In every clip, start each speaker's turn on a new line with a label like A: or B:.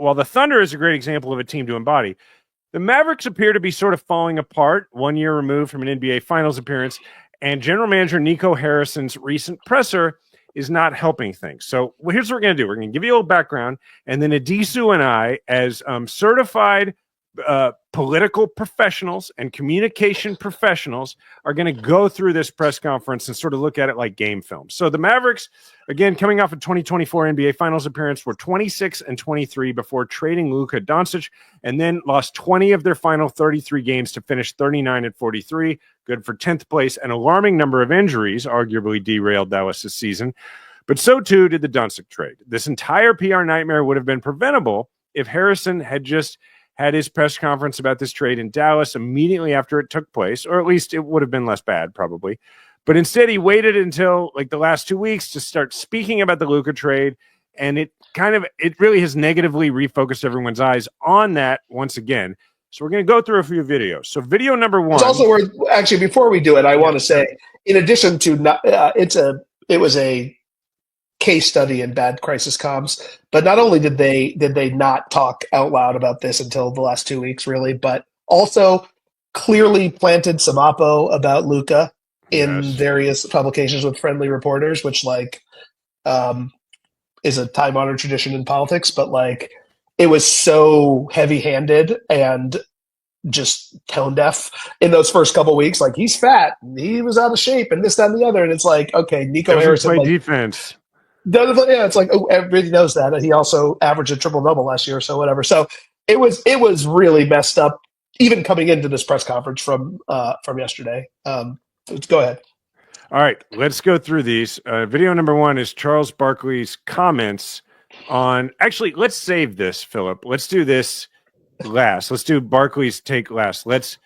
A: while the Thunder is a great example of a team to embody, the Mavericks appear to be sort of falling apart 1 year removed from an NBA Finals appearance, and general manager Nico Harrison's recent presser is not helping things. So here's what we're going to do. We're going to give you a little background, and then Addisu and I, as certified political professionals and communication professionals, are going to go through this press conference and sort of look at it like game film. So the Mavericks, again, coming off a 2024 NBA Finals appearance, were 26-23 before trading Luka Doncic, and then lost 20 of their final 33 games to finish 39-43, good for 10th place. An alarming number of injuries arguably derailed Dallas this season, but so too did the Doncic trade. This entire PR nightmare would have been preventable if Harrison had just had his press conference about this trade in Dallas immediately after it took place, or at least it would have been less bad, probably. But instead, he waited until like the last 2 weeks to start speaking about the Luka trade, and it really has negatively refocused everyone's eyes on that once again. So we're going to go through a few videos. So video number one.
B: It's also worth, actually, before we do it, I want to say, in addition to it was a case study in bad crisis comms, but not only did they not talk out loud about this until the last 2 weeks, really, but also clearly planted some oppo about Luka in various publications with friendly reporters, which is a time-honored tradition in politics, but it was so heavy-handed and just tone deaf in those first couple of weeks. He's fat, and he was out of shape, and this, that, and the other. And it's okay, Nico Harrison
A: play defense.
B: Yeah, it's everybody knows that. And he also averaged a triple-double last year, so whatever. So it was really messed up, even coming into this press conference from yesterday. Go ahead.
A: All right, let's go through these. Video number one is Charles Barkley's comments on. Actually, let's save this, Philip. Let's do this last. Let's do Barkley's take last. Let's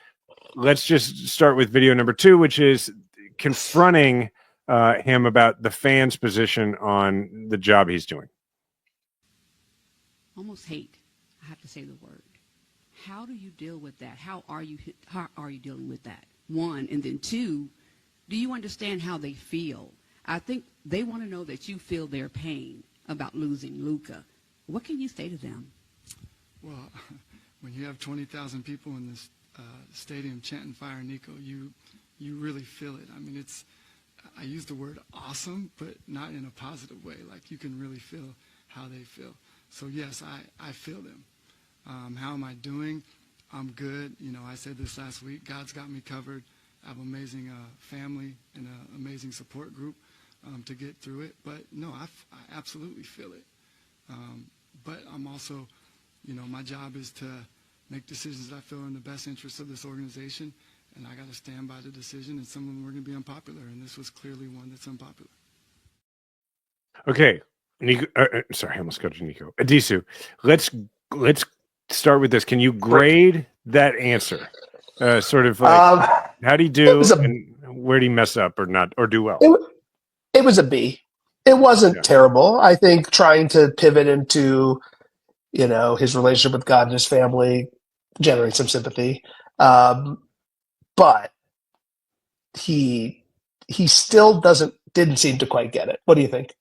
A: just start with video number two, which is confronting him about the fans' position on the job he's doing.
C: Almost hate. I have to say the word. How do you deal with that? How are you dealing with that? One, and then two, do you understand how they feel? I think they want to know that you feel their pain about losing Luka. What can you say to them?
D: Well, when you have 20,000 people in this stadium chanting "Fire Nico," you really feel it. I mean, I use the word awesome, but not in a positive way. You can really feel how they feel. So yes, I feel them. How am I doing? I'm good. I said this last week. God's got me covered. I have an amazing family and an amazing support group to get through it. But no, I absolutely feel it. But I'm also, my job is to make decisions that I feel are in the best interest of this organization, and I got to stand by the decision, and some of them are going to be unpopular, and this was clearly one that's unpopular.
A: Okay, Nico. Sorry, I almost got you, Nico. Addisu, let's start with this. Can you grade that answer? How'd he do, and where'd he mess up or not, or do well?
B: It was a B. It wasn't terrible. I think trying to pivot into, his relationship with God and his family, generate some sympathy. But he still didn't seem to quite get it. What do you think?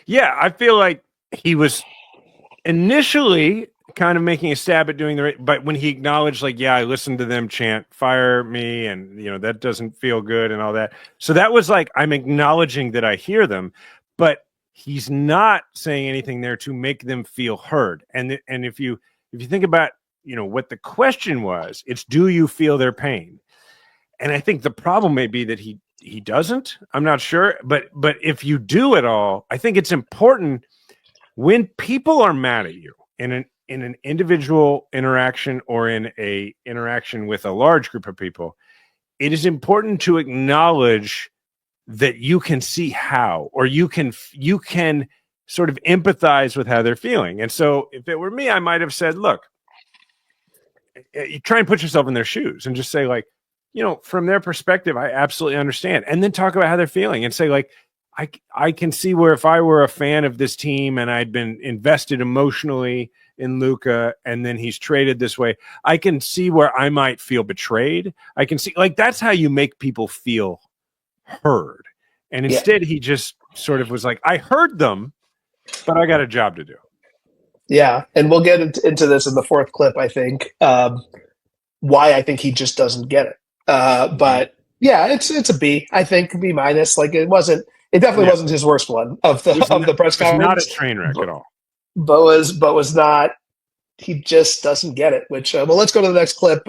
A: Yeah, I feel like he was initially kind of making a stab at doing the right, but when he acknowledged, I listened to them chant "fire me," and that doesn't feel good and all that. So that was I'm acknowledging that I hear them, but he's not saying anything there to make them feel heard. And if you think about what the question was, it's, do you feel their pain? And I think the problem may be that he doesn't. I'm not sure, but if you do at all, I think it's important when people are mad at you in an individual interaction or in a interaction with a large group of people, it is important to acknowledge that you can see how, or you can sort of empathize with how they're feeling. And so if it were me, I might have said, look, you try and put yourself in their shoes and just say from their perspective, I absolutely understand. And then talk about how they're feeling and say I can see where if I were a fan of this team and I'd been invested emotionally in Luka and then he's traded this way, I can see where I might feel betrayed. I can see that's how you make people feel heard. And instead he just sort of was I heard them, but I got a job to do.
B: Yeah, and we'll get into this in the fourth clip, I think, why I think he just doesn't get it. But yeah, it's a B. I think B minus. Like it definitely wasn't his worst one of the press
A: It's not a
B: conference.
A: train wreck at all.
B: But was not. He just doesn't get it. Which well, let's go to the next clip,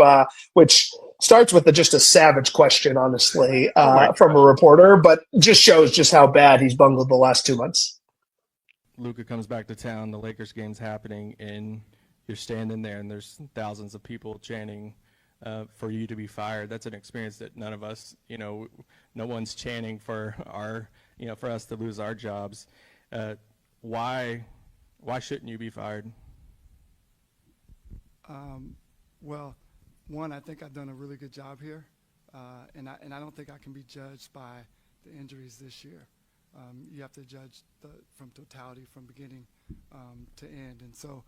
B: which starts with just a savage question, honestly, from a reporter, but just shows just how bad he's bungled the last 2 months.
E: Luka comes back to town, the Lakers game's happening, and you're standing there, and there's thousands of people chanting for you to be fired. That's an experience that none of us, no one's chanting for for us to lose our jobs. Why shouldn't you be fired?
D: Well, one, I think I've done a really good job here, and I don't think I can be judged by the injuries this year. You have to judge from totality, from beginning to end. And so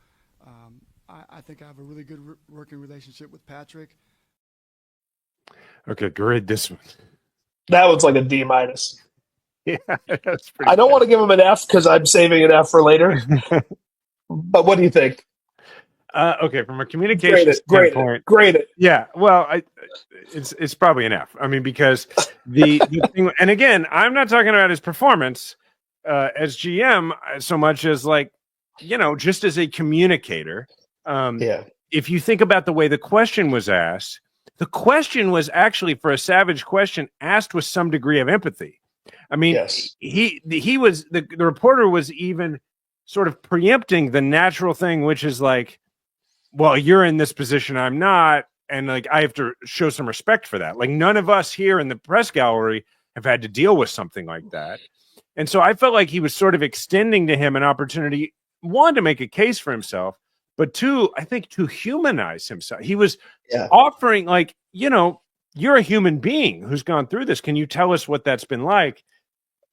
D: I think I have a really good working relationship with Patrick.
A: Okay, grade this one.
B: That one's like a D minus.
A: Yeah, that's pretty.
B: I don't want to give him an F because I'm saving an F for later. But what do you think?
A: Okay, from a communication standpoint,
B: grade it.
A: Yeah, well, it's probably an F. I mean, because the thing, and again, I'm not talking about his performance as GM so much as just as a communicator. If you think about the way the question was asked, the question was actually, for a savage question, asked with some degree of empathy. I mean,
B: yes.
A: he was the reporter was even sort of preempting the natural thing, which is like, well, you're in this position, I'm not, and I have to show some respect for that. Like, none of us here in the press gallery have had to deal with something like that. And so I felt like he was sort of extending to him an opportunity, one, to make a case for himself, but two, I think, to humanize himself. He was offering, you're a human being who's gone through this. Can you tell us what that's been like?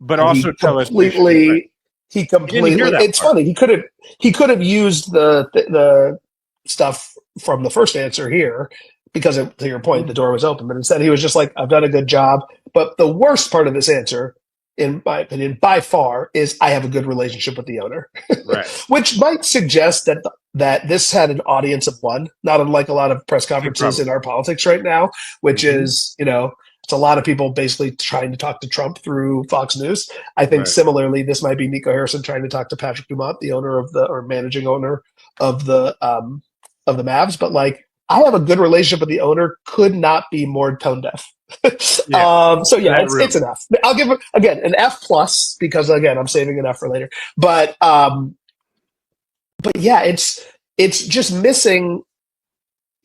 A: But and also tell us.
B: He completely. It's funny. He could have used the stuff from the first answer here because, to your point, the door was open. But instead, he was just like, "I've done a good job." But the worst part of this answer, in my opinion, by far, is I have a good relationship with the owner,
A: right?
B: Which might suggest that this had an audience of one, not unlike a lot of press conferences in our politics right now, which is, it's a lot of people basically trying to talk to Trump through Fox News. I think similarly, this might be Nico Harrison trying to talk to Patrick Dumont, the owner or managing owner of the Mavs. But I have a good relationship with the owner could not be more tone deaf. It's an F. I'll give it again an F plus because again I'm saving an F for later. But yeah, it's just missing.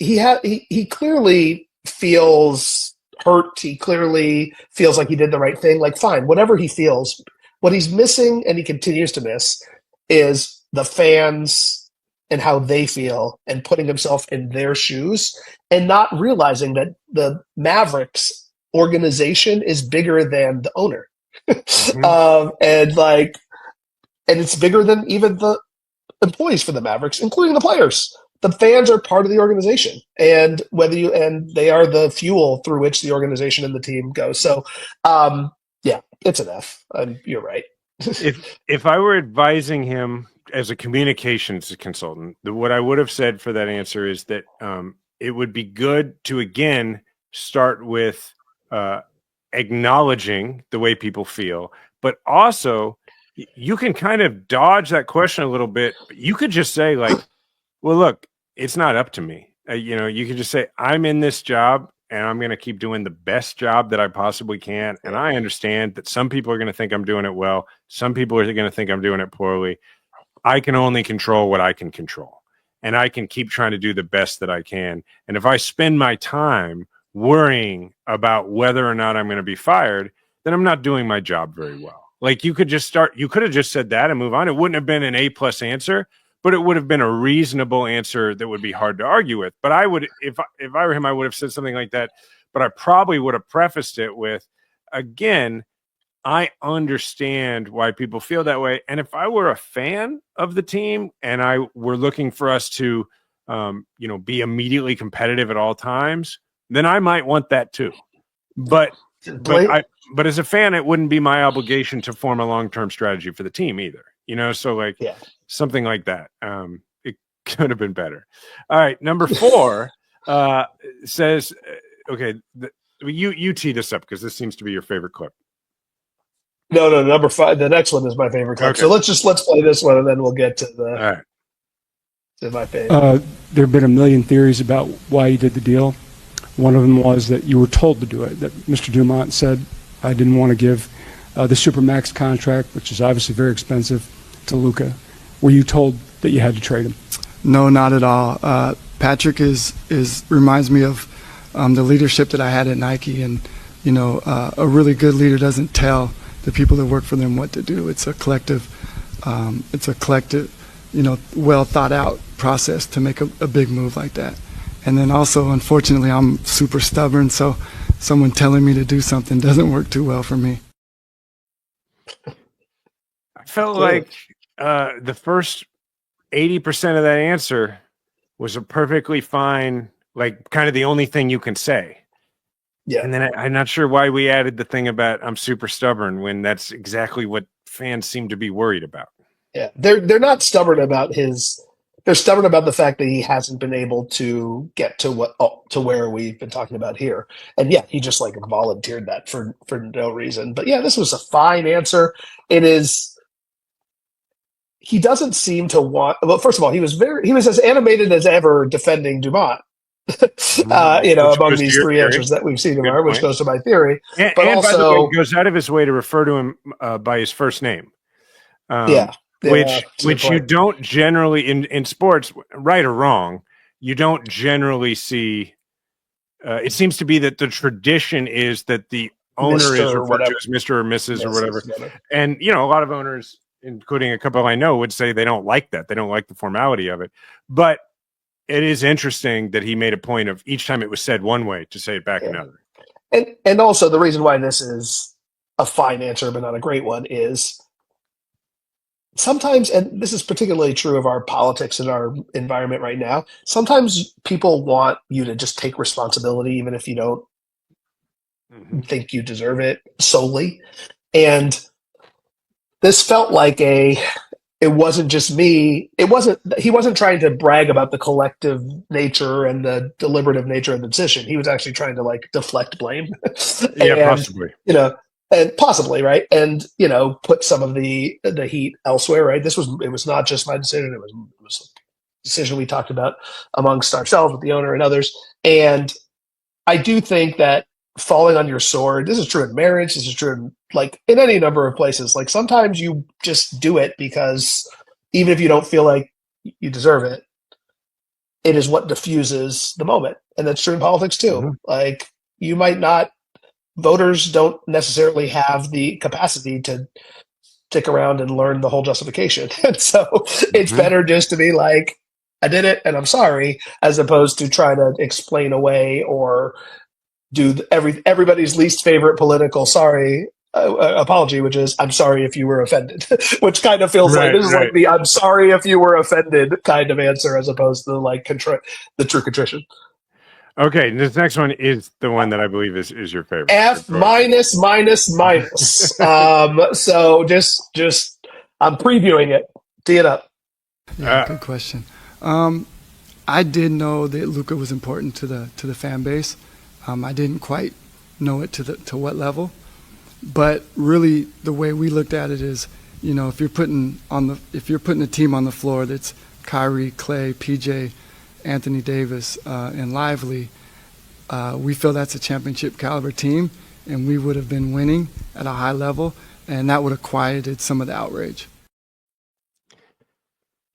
B: He clearly feels hurt. He clearly feels like he did the right thing. Fine, whatever he feels. What he's missing, and he continues to miss, is the fans and how they feel and putting himself in their shoes and not realizing that the Mavericks organization is bigger than the owner. And it's bigger than even the employees for the Mavericks, including the players. The fans are part of the organization, and they are the fuel through which the organization and the team goes. So, it's an F. You're right.
A: If I were advising him as a communications consultant, what I would have said for that answer is that it would be good to again start with acknowledging the way people feel, but also you can kind of dodge that question a little bit. You could just say well, look, it's not up to me. You could just say, I'm in this job and I'm going to keep doing the best job that I possibly can. And I understand that some people are going to think I'm doing it well. Some people are going to think I'm doing it poorly. I can only control what I can control, and I can keep trying to do the best that I can. And if I spend my time worrying about whether or not I'm going to be fired, then I'm not doing my job very well. You could have just said that and move on. It wouldn't have been an A+ answer, but it would have been a reasonable answer that would be hard to argue with. But I would, if I were him, I would have said something like that, but I probably would have prefaced it with, again, I understand why people feel that way. And if I were a fan of the team and I were looking for us to, be immediately competitive at all times, then I might want that too. But as a fan, it wouldn't be my obligation to form a long-term strategy for the team either. So like
B: Yeah.
A: something like that. It could have been better. All right, number 4 says, okay, you tee this up because this seems to be your favorite clip.
B: No, number 5. The next one is my favorite clip.
A: Okay.
B: So let's play this one, and then we'll get to
A: All right.
B: my favorite.
F: There have been a million theories about why you did the deal. One of them was that you were told to do it, that Mr. Dumont said, I didn't want to give the Supermax contract, which is obviously very expensive, to Luka. Were you told that you had to trade him?
D: No, not at all. Patrick reminds me of the leadership that I had at Nike, and a really good leader doesn't tell the people that work for them what to do. It's a collective, well thought out process to make a big move like that. And then also, unfortunately, I'm super stubborn, so someone telling me to do something doesn't work too well for me.
A: I felt like the first 80% of that answer was a perfectly fine, like kind of the only thing you can say.
B: Yeah.
A: And then I'm not sure why we added the thing about I'm super stubborn when that's exactly what fans seem to be worried about.
B: Yeah. They're not stubborn about they're stubborn about the fact that he hasn't been able to get to where we've been talking about here. And yeah, he just like volunteered that for no reason. But yeah, this was a fine answer. He doesn't seem to want. Well, first of all, he was as animated as ever defending Dumont. Among these 3 answers that we've seen of ours, which goes to my theory.
A: And
B: but also,
A: by the way, goes out of his way to refer to him by his first name. Which you don't generally in sports, right or wrong, you don't generally see. It seems to be that the tradition is that the owner
B: Mr.
A: is referred to as Mr. or Mrs. or whatever. And a lot of owners, including a couple I know, would say they don't like that. They don't like the formality of it. But it is interesting that he made a point of each time it was said one way to say it back another.
B: And also the reason why this is a fine answer but not a great one is sometimes, and this is particularly true of our politics and our environment right now, sometimes people want you to just take responsibility even if you don't think you deserve it solely. And this felt like it wasn't just me. He wasn't trying to brag about the collective nature and the deliberative nature of the decision. He was actually trying to like deflect blame.
A: Possibly.
B: And possibly, right? And, put some of the heat elsewhere, right? It was not just my decision. It was a decision we talked about amongst ourselves with the owner and others. And I do think that falling on your sword, this is true in marriage, this is true in any number of places. Like sometimes you just do it because even if you don't feel like you deserve it, it is what diffuses the moment. And that's true in politics too.
A: Mm-hmm.
B: Like you might not, voters don't necessarily have the capacity to stick around and learn the whole justification. And so it's better just to be like, I did it and I'm sorry, as opposed to try to explain away or do everybody's least favorite political apology, which is I'm sorry if you were offended, which kind of feels like this is like the I'm sorry if you were offended kind of answer as opposed to like the true contrition.
A: Okay, this next one is the one that I believe is your favorite.
B: F minus. So just I'm previewing it. Tee it up.
D: Yeah, good question. I did know that Luka was important to the fan base. I didn't quite know it to what level, but really the way we looked at it is, if you're putting a team on the floor that's Kyrie, Clay, PJ, Anthony Davis, and Lively, we feel that's a championship caliber team, and we would have been winning at a high level, and that would have quieted some of the outrage.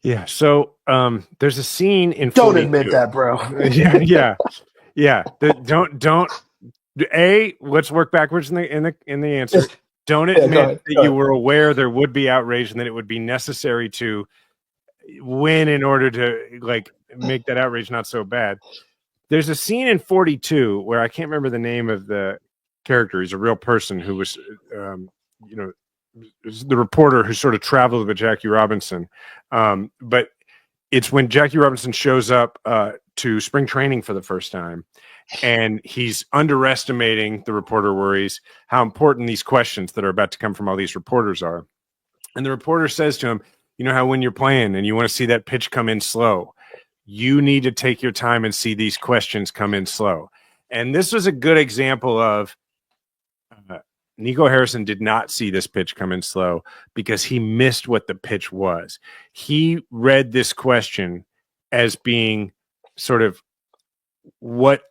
A: Yeah. So there's a scene in.
B: Don't admit that, bro.
A: Yeah. Don't. Let's work backwards in the answer. Don't admit that you were aware there would be outrage and that it would be necessary to win in order to like make that outrage not so bad. There's a scene in 42 where I can't remember the name of the character. He's a real person who was, the reporter who sort of traveled with Jackie Robinson. But it's when Jackie Robinson shows up to spring training for the first time, and he's underestimating, the reporter worries, how important these questions that are about to come from all these reporters are. And the reporter says to him, you know how when you're playing and you want to see that pitch come in slow, you need to take your time and see these questions come in slow. And this was a good example of Nico Harrison did not see this pitch come in slow because he missed what the pitch was. He read this question as being sort of what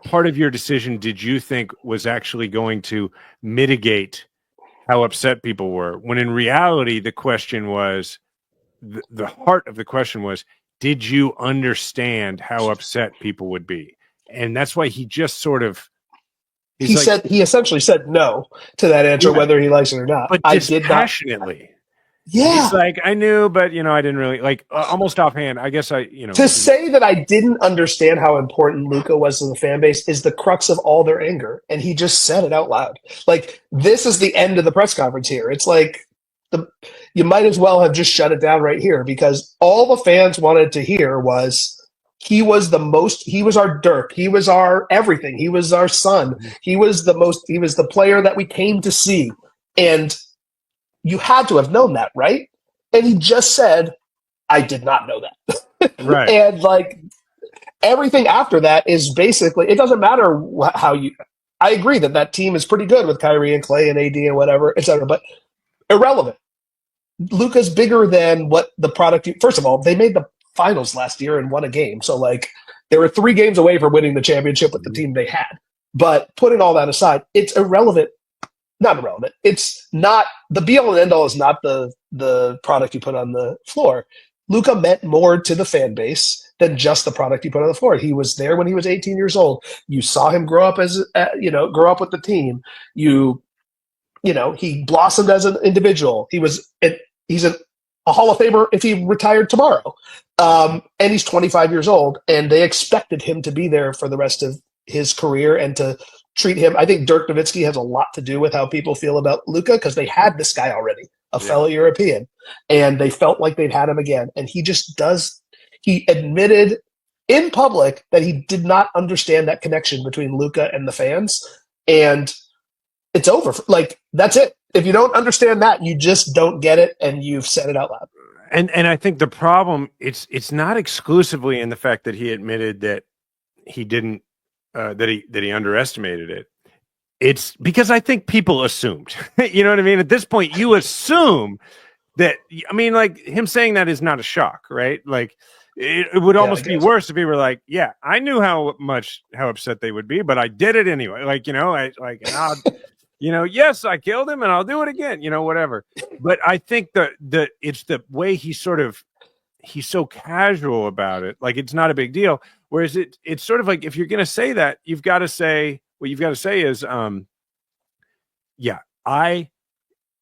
A: part of your decision did you think was actually going to mitigate how upset people were, when in reality the question was the heart of the question was, did you understand how upset people would be? And that's why he just sort of
B: he essentially said no to that answer, whether he likes it or not.
A: But
B: I did not.
A: Passionately.
B: Yeah.
A: He's like, I knew, but I didn't really almost offhand. I guess
B: to say that I didn't understand how important Luka was to the fan base is the crux of all their anger. And he just said it out loud. Like, this is the end of the press conference here. It's like you might as well have just shut it down right here, because all the fans wanted to hear was he was our Dirk. He was our everything. He was our son. He was the player that we came to see. And you had to have known that, right? And he just said, I did not know that.
A: Right.
B: And like everything after that is basically, it doesn't matter I agree that team is pretty good with Kyrie and Clay and AD and whatever, et cetera, but irrelevant. Luka's bigger than what the product. First of all, they made the finals last year and won a game. So like they were 3 games away from winning the championship with the team they had. But putting all that aside, it's irrelevant. Not irrelevant. It's not the be all and end all is not the product you put on the floor. Luka meant more to the fan base than just the product you put on the floor. He was there when he was 18 years old. You saw him grow up grow up with the team. He blossomed as an individual. He's a Hall of Famer if he retired tomorrow. And he's 25 years old, and they expected him to be there for the rest of his career and to treat him. I think Dirk Nowitzki has a lot to do with how people feel about Luka, because they had this guy already, a fellow European, and they felt like they'd had him again. And he just does. He admitted in public that he did not understand that connection between Luka and the fans, and it's over. Like, that's it. If you don't understand that, you just don't get it, and you've said it out loud.
A: And I think the problem it's not exclusively in the fact that he admitted that he didn't that he underestimated it. It's because I think people assumed. You know what I mean? At this point, you assume that. I mean, like, him saying that is not a shock, right? Like, it would almost be worse if he were like, "Yeah, I knew how upset they would be, but I did it anyway." Like, yes, I killed him and I'll do it again, whatever. But I think that it's the way he's so casual about it. Like, it's not a big deal. Whereas it's sort of like, if you're going to say that, you've got to say, what you've got to say is, I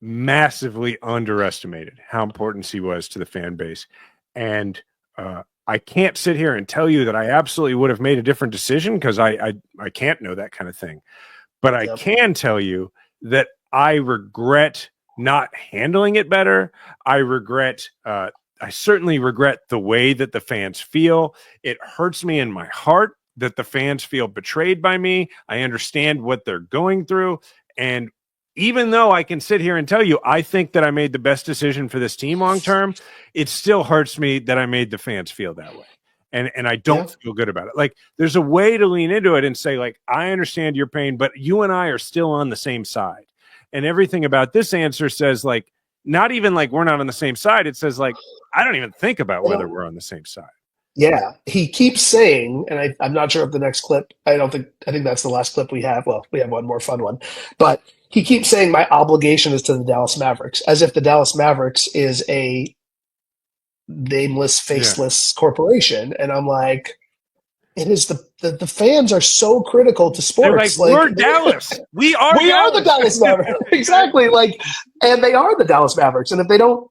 A: massively underestimated how important he was to the fan base. And I can't sit here and tell you that I absolutely would have made a different decision, because I can't know that kind of thing. But I can tell you that I regret not handling it better. I certainly regret the way that the fans feel. It hurts me in my heart that the fans feel betrayed by me. I understand what they're going through. And even though I can sit here and tell you, I think that I made the best decision for this team long term, it still hurts me that I made the fans feel that way. And I don't feel good about it. Like, there's a way to lean into it and say, like, I understand your pain, but you and I are still on the same side. And everything about this answer says, like, not even like we're not on the same side. It says, like, I don't even think about whether we're on the same side.
B: Yeah. He keeps saying, and I'm not sure if the next clip, I think that's the last clip we have. Well, we have one more fun one, but he keeps saying my obligation is to the Dallas Mavericks, as if the Dallas Mavericks is a nameless, faceless corporation. And I'm like, it is the fans are so critical to sports.
A: Like, we're Dallas. We are
B: the Dallas Mavericks. Exactly. Like, and they are the Dallas Mavericks. And if they don't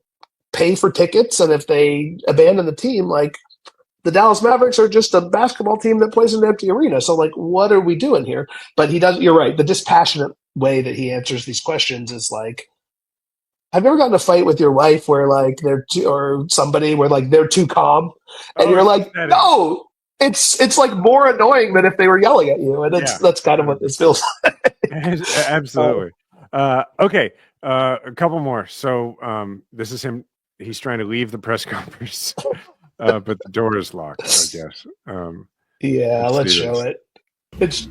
B: pay for tickets and if they abandon the team, like, the Dallas Mavericks are just a basketball team that plays in an empty arena. So, like, what are we doing here? But you're right. The dispassionate way that he answers these questions is like, have you ever gotten in a fight with your wife where, like, or somebody where, like, they're too calm, and you're like, no, it's like more annoying than if they were yelling at you, and that's kind of what this feels like.
A: Absolutely. Okay, A couple more. So this is him. He's trying to leave the press conference, but the door is locked, I guess.
B: Yeah, let's
A: see
B: show
A: this.
B: it. It's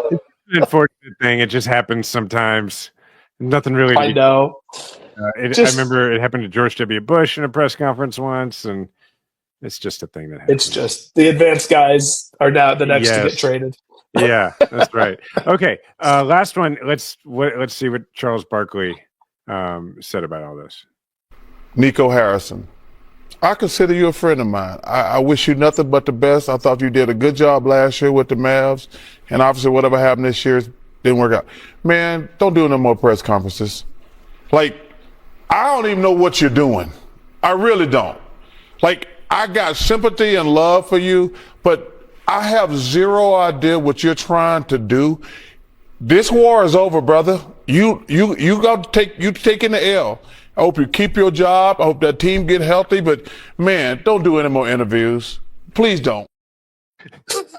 A: an unfortunate thing. It just happens sometimes. Nothing really.
B: I know.
A: I remember it happened to George W. Bush in a press conference once, and it's just a thing that happens.
B: It's just the advanced guys are now the next to
A: Yes.
B: get traded.
A: Yeah, that's right. Okay, last one. Let's see what Charles Barkley said about all this.
G: Nico Harrison, I consider you a friend of mine. I wish you nothing but the best. I thought you did a good job last year with the Mavs, and obviously whatever happened this year didn't work out. Man, don't do no more press conferences. Like, I don't even know what you're doing. I really don't. Like, I got sympathy and love for you, but I have zero idea what you're trying to do. This war is over, brother. You got to taking the L. I hope you keep your job. I hope that team get healthy, but man, don't do any more interviews. Please don't.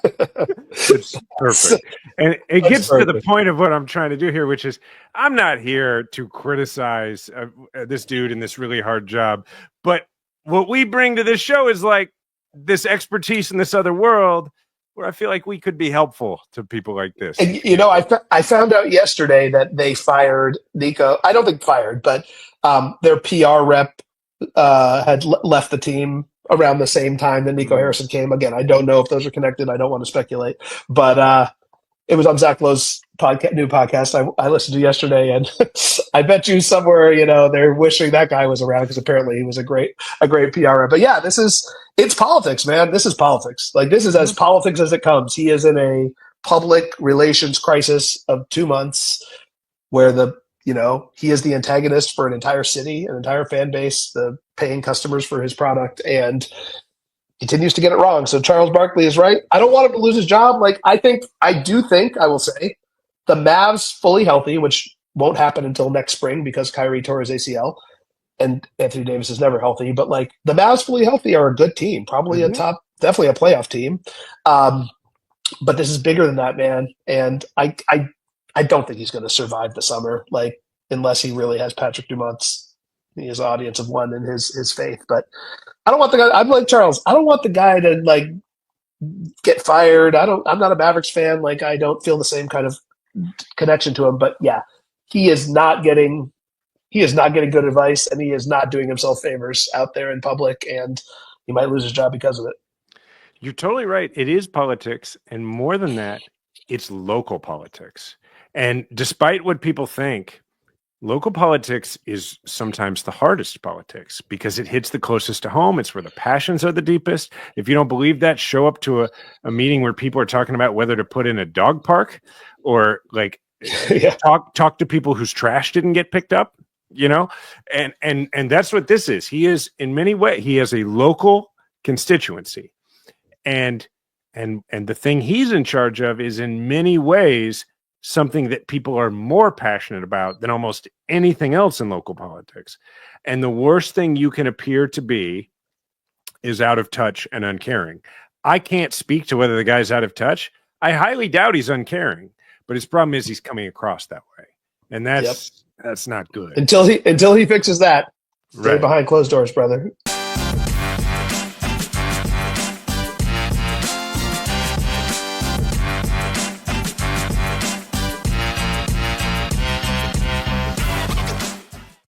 A: It's perfect. And it gets to the point of what I'm trying to do here, which is I'm not here to criticize this dude in this really hard job. But what we bring to this show is like this expertise in this other world where I feel like we could be helpful to people like this.
B: And, I found out yesterday that they fired Nico. I don't think fired, but their PR rep had left the team around the same time that Nico Harrison came. Again, I don't know if those are connected. I don't want to speculate, but it was on Zach Lowe's new podcast I listened to yesterday, and I bet you somewhere, they're wishing that guy was around because apparently he was a great PR rep. But yeah, it's politics, man. This is politics. Like, this is as politics as it comes. He is in a public relations crisis of 2 months where he is the antagonist for an entire city, an entire fan base, the paying customers for his product, and continues to get it wrong. So Charles Barkley is right. I don't want him to lose his job. Like, I will say the Mavs fully healthy, which won't happen until next spring because Kyrie tore his ACL and Anthony Davis is never healthy. But like, the Mavs fully healthy are a good team, probably definitely a playoff team. But this is bigger than that, man. And I don't think he's going to survive the summer, like, unless he really has Patrick Dumont's his audience of one in his faith. But I don't want the guy. I'm like Charles. I don't want the guy to like get fired. I'm not a Mavericks fan. Like, I don't feel the same kind of connection to him. But yeah, he is not getting good advice, and he is not doing himself favors out there in public, and he might lose his job because of it.
A: You're totally right. It is politics, and more than that, it's local politics. And despite what people think, local politics is sometimes the hardest politics because it hits the closest to home. It's where the passions are the deepest. If you don't believe that, show up to a meeting where people are talking about whether to put in a dog park or like talk to people whose trash didn't get picked up, and that's what this is. He is, in many ways, he has a local constituency. And the thing he's in charge of is in many ways something that people are more passionate about than almost anything else in local politics. And the worst thing you can appear to be is out of touch and uncaring. I can't speak to whether the guy's out of touch. I highly doubt he's uncaring, but his problem is he's coming across that way. And that's not good.
B: Until he fixes that. Stay
A: Right.
B: behind closed doors, brother.